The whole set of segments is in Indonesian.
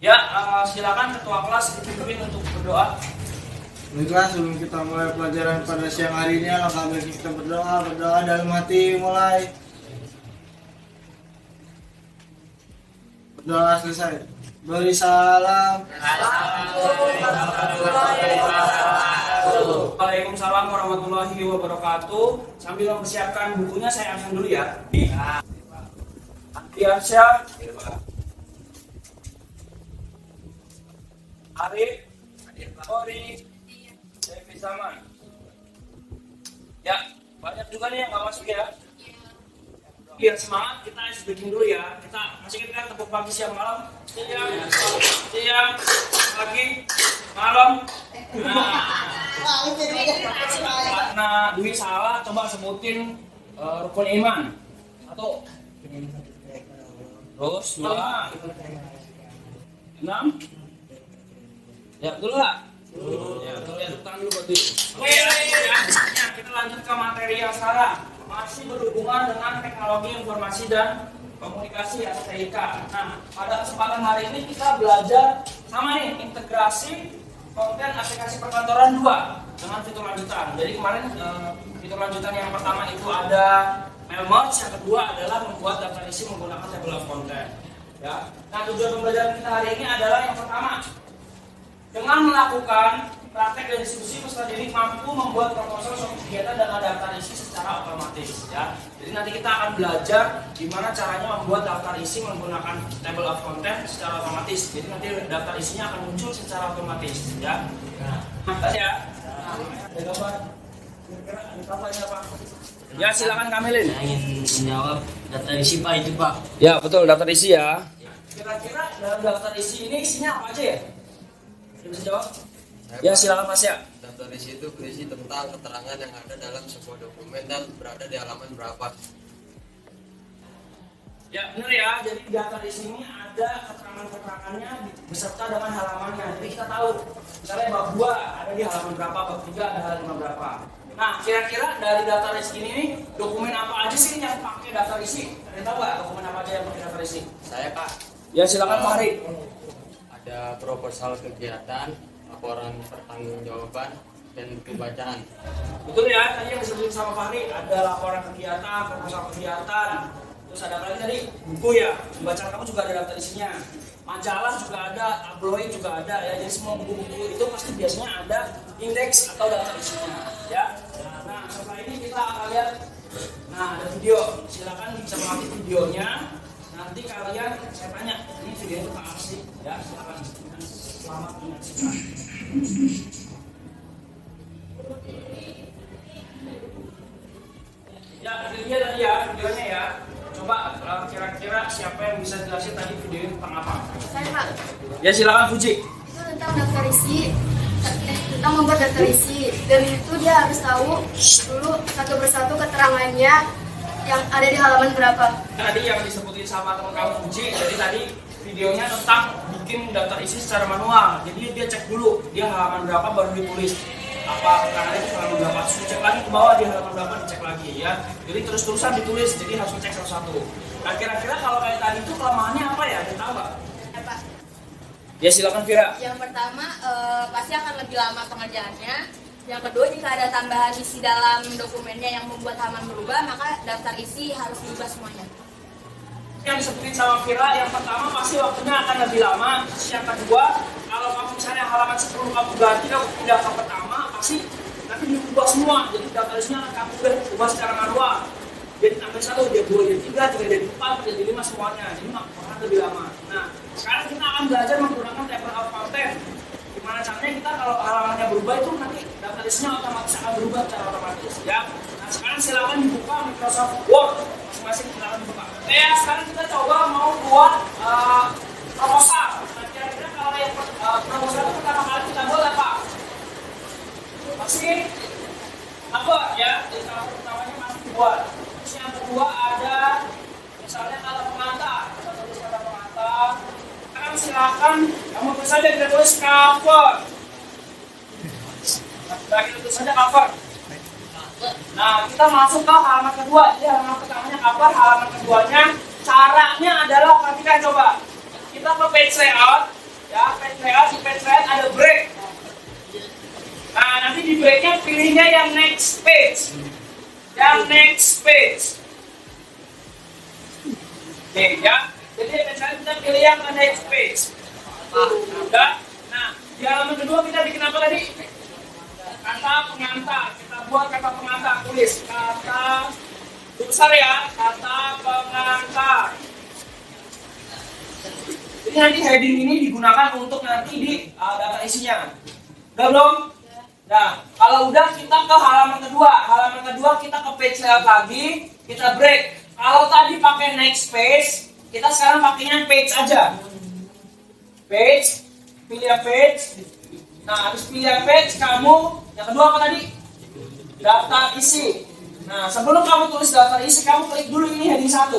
Ya, silakan ketua kelas dipimpin untuk berdoa. Baiklah, sebelum kita mulai pelajaran pada siang hari ini, alangkah baiknya kita berdoa dalam hati. Mulai. Berdoa selesai. Beri salam. Waalaikumsalam warahmatullahi wabarakatuh. Sambil mempersiapkan bukunya, saya absen dulu ya. Antiarsyah, Arif, Ori, Devi Zaman. Ya, banyak juga nih yang nggak masuk ya. Biar semangat, kita breaking dulu ya. Kita masukin kan tepuk pagi, siang, malam. Siang, pagi, malam. Nah, Dwi salah, coba sebutin rukun iman. Satu. Terus, dua. 6. Ya, betul nggak? Ya, betul ya. Tangan dulu buat Dwi. Oke, ya. Kita lanjut ke materi yang sekarang. Masih berhubungan dengan teknologi informasi dan komunikasi atau TIK. Nah, pada kesempatan hari ini kita belajar sama nih integrasi konten aplikasi perkantoran 2 dengan fitur lanjutan. Jadi kemarin fitur lanjutan yang pertama itu ada mail merge, yang kedua adalah membuat daftar isi menggunakan table of content. Ya. Nah, tujuan pembelajaran kita hari ini adalah yang pertama, dengan melakukan praktek dan diskusi peserta didik mampu membuat proposal suatu kegiatan dan daftar isi secara otomatis. Ya. Jadi nanti kita akan belajar gimana caranya membuat daftar isi menggunakan table of content secara otomatis. Jadi nanti daftar isinya akan muncul secara otomatis. Ya. Nah, ya. Ada gambar. Kira-kira ada gambarnya Pak? Ya, silakan Kamilin. Saya ingin menjawab daftar isi Pak itu Pak. Ya, betul, daftar isi ya. Kira-kira dalam daftar isi ini isinya apa aja ya? Bisa jawab? Ya, silakan Mas ya. Daftar isi itu berisi tentang keterangan yang ada dalam sebuah dokumen dan berada di halaman berapa. Ya, benar ya. Jadi daftar isi ini ada keterangan-keterangannya beserta dengan halamannya. Jadi kita tahu, misalnya bab 2 ada di halaman berapa, bab 3 ada halaman berapa. Nah, kira-kira dari daftar isi ini nih, dokumen apa aja sih yang pakai daftar isi? Ada yang tahu nggak dokumen apa aja yang pakai daftar isi? Saya Pak, Ya, silakan Pak Hari. ada proposal kegiatan, laporan pertanggungjawaban, dan buku bacaan. Betul ya, tadi yang disebutin sama Fahri ada laporan kegiatan, proposal kegiatan, terus ada apa lagi tadi? Buku ya, bacaan kamu juga ada daftar isinya. Majalah juga ada, tabloid juga ada ya. Jadi semua buku-buku itu pasti biasanya ada indeks atau daftar isinya ya. Nah, setelah ini kita akan lihat, nah ada video, silakan bisa mengambil videonya. Nanti kalian saya tanya, ini video itu apa sih? Ya, silakan. Selamat menyaksikan. Ya, itu dia tadi ya, videonya ya. Coba kira-kira siapa yang bisa jelasin tadi video tentang apa? Saya Pak, Ya, silakan Fuji. itu tentang daftar isi, tentang membuat daftar isi. Dan itu dia harus tahu dulu satu persatu keterangannya yang ada di halaman berapa. Tadi yang disebutin sama teman kamu Fuji, jadi tadi videonya tentang bikin daftar isi secara manual. Jadi dia cek dulu dia halaman berapa baru ditulis. Apa keterangannya itu halaman berapa, terus dicek lagi ke bawah di halaman berapa, dicek lagi ya. Jadi terus-terusan ditulis, jadi harus cek satu-satu. Nah, kira-kira kalau kayak tadi itu kelemahannya apa ya? Ada tahu nggak? Ya, Pak. Ya, silakan Vira. Yang pertama pasti akan lebih lama pengerjaannya. Yang kedua, jika ada tambahan isi dalam dokumennya yang membuat halaman berubah, maka daftar isi harus diubah semuanya. Yang disebutin sama Vira, yang pertama pasti waktunya akan lebih lama. Yang kedua, kalau kamu misalnya halaman 10 kamu ganti, kamu pindah ke pertama, pasti nanti diubah semua. Jadi daftar isinya akan kamu ubah secara manual. Jadi tambah 1, jadi 2, jadi 3, 3 jadi 4, jadi 5 semuanya. Jadi akan lebih lama. Nah, sekarang kita akan belajar menggunakan table of content. Gimana caranya kita kalau halamannya berubah itu nanti daftar isinya otomatis akan berubah secara otomatis ya. Nah, sekarang silakan dibuka Microsoft Word masing-masing, silakan dibuka. Ya, sekarang kita coba mau buat proposal. Nah, kira-kira kalau yang proposal itu pertama kali kita buat apa? Masih apa ya? Jadi tahap pertamanya masih dibuat. Terus yang kedua ada misalnya kata pengantar. Kita tulis kata pengantar. Sekarang silakan kamu tulis saja, kita tulis cover. Nah, kita tulis saja cover. Nah, kita masuk ke halaman kedua. Jadi halaman pertamanya cover, halaman keduanya caranya adalah perhatikan coba. Kita ke page layout. breaknya pilihnya yang next page. Yang next page. Oke ya. Jadi misalnya kita pilih yang next page. Udah. Nah, di halaman kedua kita bikin apa tadi? Kata pengantar. Kita buat kata pengantar. Tulis kata besar ya. Kata pengantar. Jadi nanti heading ini digunakan untuk nanti di data isinya. Udah belum? Nah, kalau udah kita ke halaman kedua. Halaman kedua kita ke page layout lagi, kita break. Kalau tadi pakai next page, kita sekarang pakainya page aja. Page, pilih yang page. Nah, habis pilih yang page, kamu yang kedua apa tadi? Daftar isi. Nah, sebelum kamu tulis daftar isi, kamu klik dulu ini heading 1.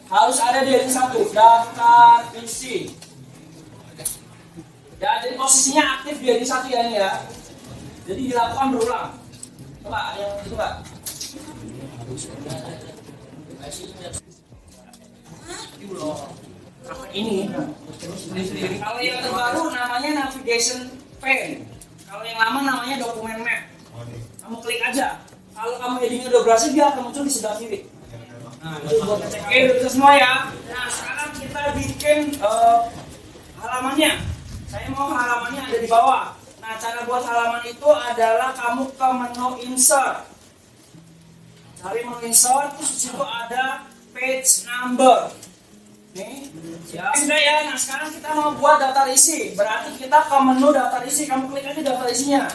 Harus ada di heading 1, daftar isi. Ya, jadi posisinya aktif di heading 1 ya ini ya. Jadi dilakukan berulang. Coba, ada yang itu enggak? Ini. Kalau yang terbaru namanya navigation pane. Kalau yang lama namanya dokumen map. Kamu klik aja. Kalau kamu headingnya udah berhasil, dia akan muncul di sebelah kiri. Nah, itu buat ngecek. Oke, udah bisa semua ya. Nah, sekarang kita bikin halamannya. Saya mau halamannya ada di bawah. Nah, cara buat halaman itu adalah kamu ke menu insert. Cari menu insert, terus di situ ada page number. Nih, ya sudah ya. Nah, sekarang kita mau buat daftar isi. Berarti kita ke menu daftar isi. Kamu klik aja daftar isinya.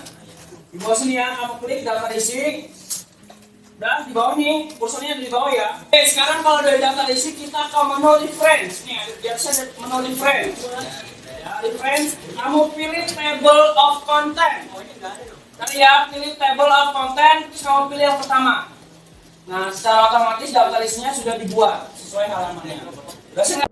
Di bawah sini ya, kamu klik daftar isi. Dan di bawah nih, kursornya di bawah ya. Oke, sekarang kalau dari daftar isi kita ke menu reference. Nih, biasa ada menu reference. Ya, reference, kamu pilih table of content. Tadi ya, pilih table of content, terus kamu pilih yang pertama. Nah, secara otomatis daftar isinya sudah dibuat sesuai halamannya. Biasanya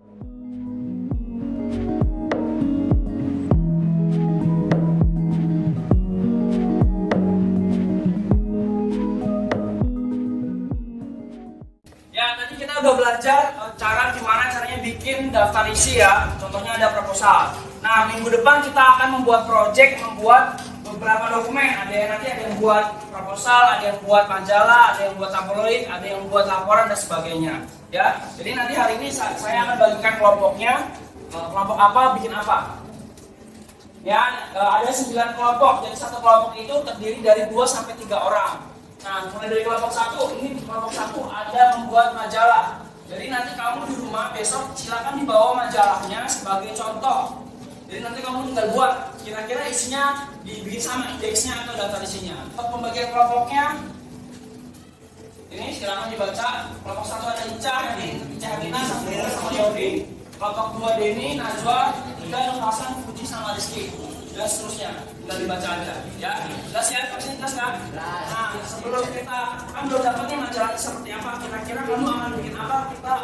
udah belajar cara gimana caranya bikin daftar isi ya. Contohnya ada proposal. Nah, minggu depan kita akan membuat project, membuat beberapa dokumen. Ada yang buat proposal, ada yang buat majalah, ada yang buat tabloid, ada yang buat laporan dan sebagainya. Ya. Jadi nanti hari ini saya akan bagikan kelompoknya. Kelompok apa, bikin apa. Ya, ada 9 kelompok. Jadi satu kelompok itu terdiri dari 2 sampai 3 orang. Nah, mulai dari kelompok 1, ini kelompok 1 ada membuat majalah. Jadi nanti kamu di rumah besok silakan dibawa majalahnya sebagai contoh. Jadi nanti kamu tinggal buat kira-kira isinya dibikin sama indeksnya atau daftar isinya. Untuk pembagian kelompoknya, ini silakan dibaca. Kelompok 1 ada Ica Hamina sama Yori. Kelompok 2 Denny, Najwa, Ida, Hasan, Fuji sama Rizky. Dan seterusnya, tinggal dibaca aja ya. Jelas ya, jelas kan? Nah, sebelum kita kan belum dapatnya majalahnya seperti apa, kira-kira kamu akan bikin apa, kita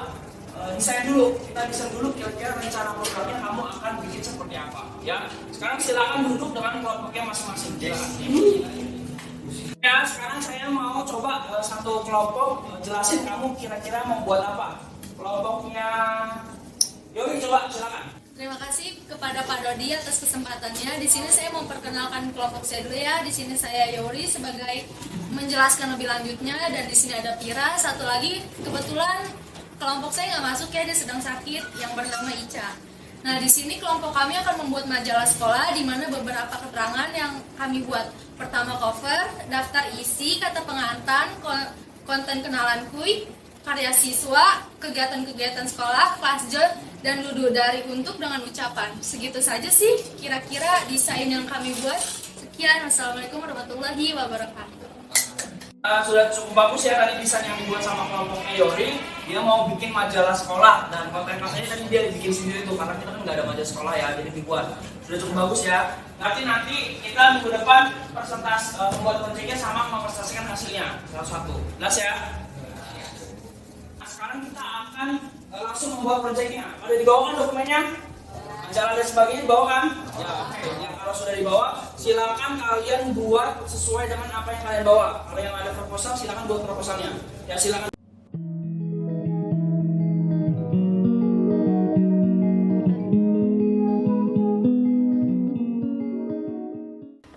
desain dulu. Kita desain dulu kira-kira rencana programnya kamu akan bikin seperti apa ya. Sekarang silakan duduk dengan kelompoknya masing-masing. Ya, sekarang saya mau coba satu kelompok jelasin kamu kira-kira mau buat apa. Kelompoknya Yori, coba silakan. Terima kasih kepada Pak Dodi atas kesempatannya. Di sini saya mau perkenalkan kelompok saya dulu ya. Di sini saya Yori sebagai menjelaskan lebih lanjutnya, dan di sini ada Pira. Satu lagi kebetulan kelompok saya nggak masuk ya, dia sedang sakit, yang bernama Ica. Nah, di sini kelompok kami akan membuat majalah sekolah di mana beberapa keterangan yang kami buat. Pertama cover, daftar isi, kata pengantar, konten kenalan kuy, karya siswa, kegiatan-kegiatan sekolah, kelas J, dan ludu dari untuk dengan ucapan. Segitu saja sih kira-kira desain yang kami buat. Sekian, wassalamualaikum warahmatullahi wabarakatuh. Sudah cukup bagus ya tadi desain yang dibuat sama kelompoknya Yori. Dia mau bikin majalah sekolah, dan konten-kontennya tadi dia bikin sendiri tuh, karena kita kan nggak ada majalah sekolah ya, jadi dibuat. Sudah cukup bagus ya. Nanti kita minggu depan membuat proyeknya sama mempresentasikan hasilnya satu-satu. Jelas ya? Nah, sekarang kita akan langsung membuat proyeknya. Ada di bawah kan dokumennya? Majalah dan sebagainya dibawa kan? Ya, oke. Ya, kalau sudah dibawa, silakan kalian buat sesuai dengan apa yang kalian bawa. Kalau yang ada proposal, silakan buat proposalnya. Ya, silakan.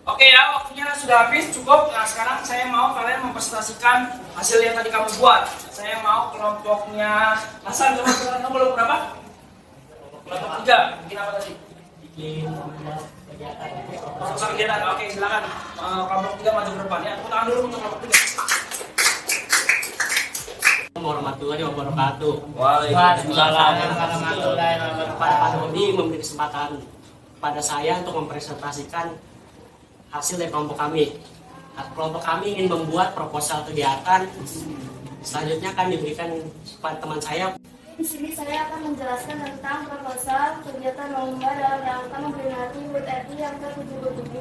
Oke ya, waktunya sudah habis, cukup. Nah, sekarang saya mau kalian mempresentasikan hasil yang tadi kamu buat. Saya mau kelompoknya Hasan, coba kamu berapa? Kelompok 3. Bikin apa tadi? Bikin Kegiatan. Oke, silakan. Kelompok 3 maju ke depan ya. Tepuk tangan dulu untuk kelompok 3. warahmatullahi wabarakatuh. Waalaikumsalam warahmatullahi wabarakatuh. Pak Dodi memberi kesempatan pada saya untuk mempresentasikan hasil dari kelompok kami. Kelompok kami ingin membuat proposal kegiatan. Selanjutnya akan diberikan kepada teman saya. Di sini saya akan menjelaskan tentang proposal kegiatan lomba dalam rangka memperingati HUT RI yang ke-77.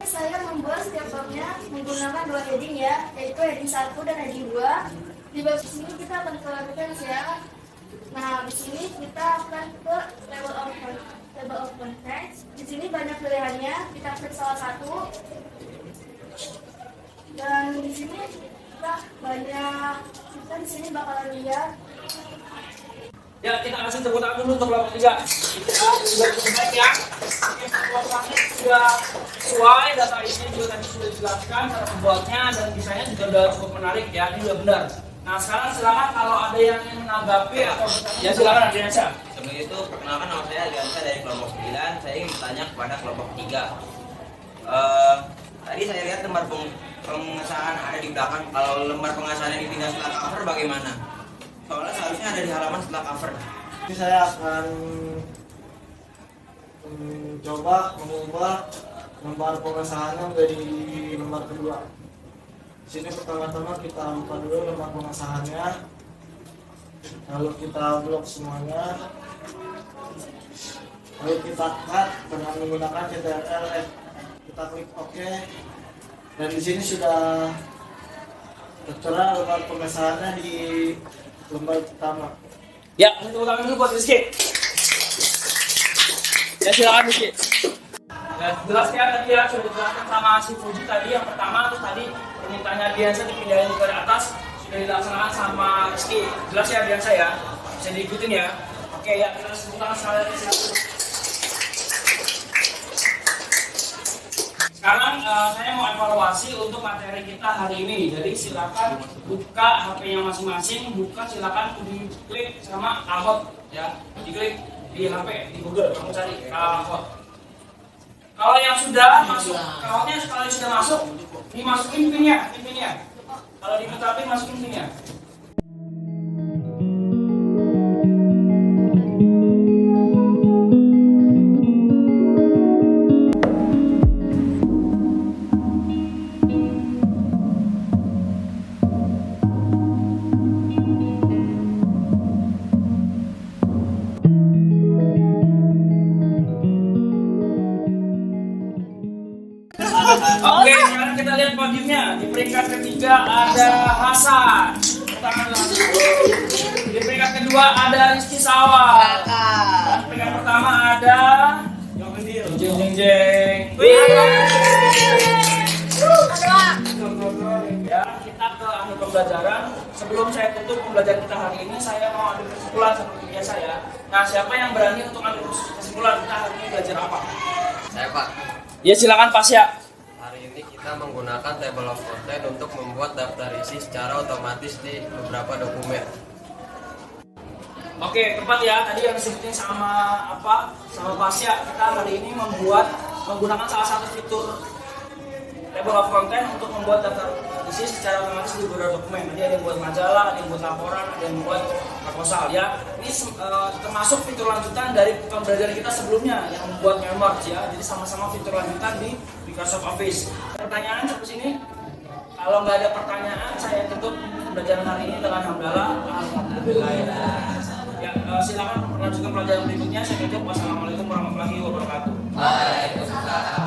Saya membuat setiap babnya menggunakan 2 heading ya, yaitu heading 1 dan heading 2. Di bab sini kita akan ke referensi ya. Nah, di sini kita akan ke table of contents. Di sini banyak pilihannya, kita klik salah satu. Dan di sini kita di sini bakalan lihat. Ya, kita kasih tepuk tangan dulu untuk kelompok 3. Kita sudah cukup baik ya. Oke, kelompoknya sudah sesuai, data isinya juga tadi sudah dijelaskan cara membuatnya dan desainnya juga sudah cukup menarik ya. Ini sudah benar. Nah, sekarang silakan kalau ada yang ingin menanggapi atau bertanya. Ya, silakan Adriansyah. Sebelum itu, perkenalkan nama saya Adriansyah dari kelompok 9. Saya ingin bertanya kepada kelompok 3. Tadi saya lihat lembar pengesahan ada di belakang. Kalau lembar pengesahannya dipindah setelah cover bagaimana? Soalnya seharusnya ada di halaman setelah cover. Ini saya akan coba mengubah lembar pengesahannya menjadi lembar kedua. Di sini pertama-tama kita buka dulu lembar pengesahannya, lalu kita blok semuanya, lalu kita cut dengan menggunakan Ctrl F. Kita klik OK, dan di sini sudah tertera lembar pengesahannya di lembar pertama. Ya, tepuk tangan dulu buat Rizky. Ya, silakan Rizky. Ya, jelas ya tadi ya, sudah dijelaskan sama si Fuji tadi. Yang pertama, terus tadi permintaannya Adriansyah dipindahin ke atas, sudah dilaksanakan sama Rizky. Jelas ya Adriansyah ya, bisa diikutin ya. Oke ya, kita tepuk tangan sekali lagi. Sekarang saya mau evaluasi untuk materi kita hari ini. Jadi silakan buka HP-nya masing-masing, silakan diklik sama Kahoot ya, diklik di HP, di Google, kamu cari Kahoot. Kalau yang sudah masuk, Kahootnya sekali sudah masuk, dimasukin pinnya. Kalau ditetapin masukin pinnya. Oke, sekarang kita lihat podiumnya. Di peringkat ketiga ada Hasan. Tangan langsung. Di peringkat kedua ada Rizky Sawah. Dan peringkat pertama ada Jeng. Ya, kita ke akhir pembelajaran. Sebelum saya tutup pembelajaran kita hari ini, saya mau ambil kesimpulan seperti biasa ya. Nah, siapa yang berani untuk ambil kesimpulan kita hari ini belajar apa? Saya Pak. Ya, silakan Pasya. Hari ini kita menggunakan table of content untuk membuat daftar isi secara otomatis di beberapa dokumen. Oke, tepat ya. Tadi yang disebutin sama Pasya. Kita hari ini menggunakan salah satu fitur table of content untuk membuat daftar isi secara otomatis di beberapa dokumen. Jadi ada yang buat majalah, ada yang buat laporan, ada yang buat proposal ya. Ini termasuk fitur lanjutan dari pembelajaran kita sebelumnya yang membuat merge ya. Jadi sama-sama fitur lanjutan di Microsoft Office. Pertanyaan sampai sini? Kalau nggak ada pertanyaan, saya tutup pembelajaran hari ini dengan hamdalah. Alhamdulillah. Ya, silakan lanjutkan pelajaran berikutnya. Saya tutup. Wassalamualaikum warahmatullahi wabarakatuh. Waalaikumsalam.